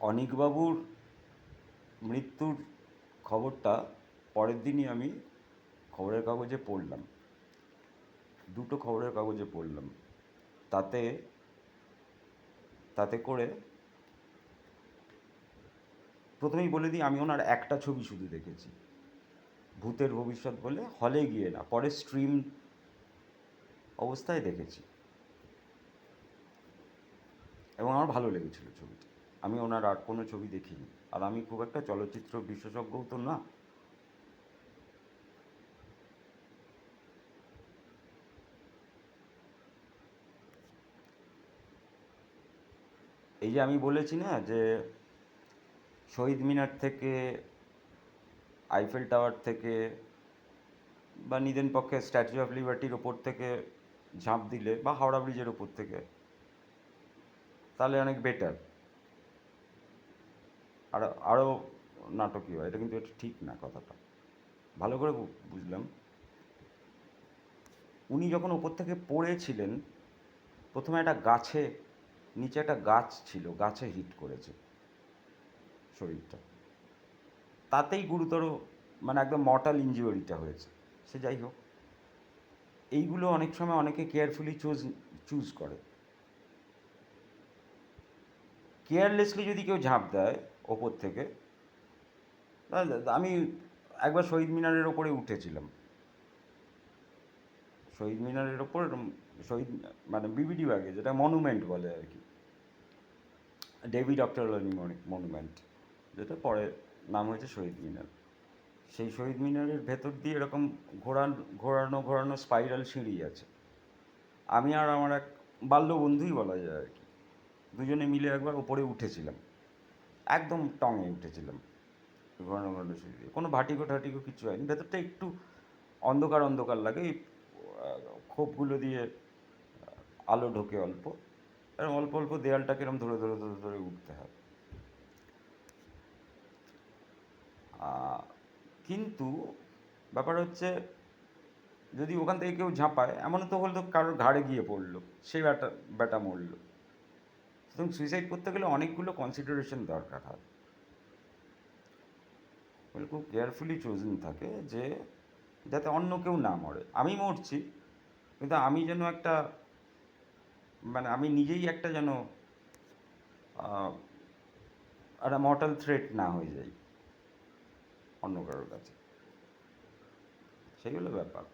অনীকবাবুর মৃত্যুর খবরটা পরের দিনই আমি খবরের কাগজে পড়লাম, দুটো খবরের কাগজে পড়লাম। তাতে তাতে করে প্রথমেই বলে দিই, আমি ওনার একটা ছবি শুধু দেখেছি, ভূতের ভবিষ্যৎ বলে, হলে গিয়ে না, পরে স্ট্রিম অবস্থায় দেখেছি এবং আমার ভালো লেগেছিল ছবিটা। আমি ওনার আর কোনো ছবি দেখিনি, আর আমি খুব একটা চলচ্চিত্র বিশেষজ্ঞও তো না। এই যে আমি বলেছি না যে শহীদ মিনার থেকে, আইফেল টাওয়ার থেকে, বা নিদেন পক্ষে স্ট্যাচু অফ লিবার্টির ওপর থেকে ঝাঁপ দিলে, বা হাওড়া ব্রিজের ওপর থেকে, তাহলে অনেক বেটার, আর আরও নাটকীয় হয়। এটা কিন্তু এটা ঠিক না, কথাটা ভালো করে বুঝলাম। উনি যখন ওপর থেকে পড়েছিলেন, প্রথমে একটা গাছে, নিচে একটা গাছ ছিল, গাছে হিট করেছে শরীরটা, তাতেই গুরুতর, মানে একদম মর্টাল ইনজুরিটা হয়েছে। সে যাই হোক, এইগুলো অনেক সময় অনেকে কেয়ারফুলি চুজ করে। কেয়ারলেসলি যদি কেউ ঝাঁপ দেয় ওপর থেকে, আমি একবার শহীদ মিনারের ওপরে উঠেছিলাম, শহীদ মিনারের ওপর, শহীদ মানে বিবিডি বাগে, যেটা মনুমেন্ট বলে আর কি, ডেভিড অক্টারলনি মনুমেন্ট, যেটা পরে নাম হয়েছে শহীদ মিনার। সেই শহীদ মিনারের ভেতর দিয়ে এরকম ঘোরানো ঘোরানো স্পাইরাল সিঁড়ি আছে। আমি আর আমার এক বাল্য বন্ধুই বলা যায় আর কি, দুজনে মিলে একবার ওপরে উঠেছিলাম, একদম টঙে উঠেছিলাম ঘোরানো ঘোরানো সিঁড়ি দিয়ে। কোনো ভাটিকো টাটিকো কিছু হয়নি, ভেতরটা একটু অন্ধকার অন্ধকার লাগে, এই খোপগুলো দিয়ে আলো ঢোকে অল্প, এরকম অল্প অল্প দেয়ালটাকে এরকম ধরে ধরে ধরে ধরে উঠতে হয়। কিন্তু ব্যাপার হচ্ছে, যদি ওখান থেকে কেউ ঝাঁপায়, এমন তো হলো কারোর ঘাড়ে গিয়ে পড়লো, সে ব্যাটা মরলো। সুতরাং সুইসাইড করতে গেলে অনেকগুলো কনসিডারেশন দরকার হয়, বলে খুব কেয়ারফুলি চোজেন থাকে, যে যাতে অন্য কেউ না মরে। আমি মরছি, কিন্তু আমি যেন একটা, মানে আমি নিজেই একটা যেন একটা মর্টাল থ্রেট না হয়ে যাই অন্য কারোর কাছে, সেই হলো ব্যাপার।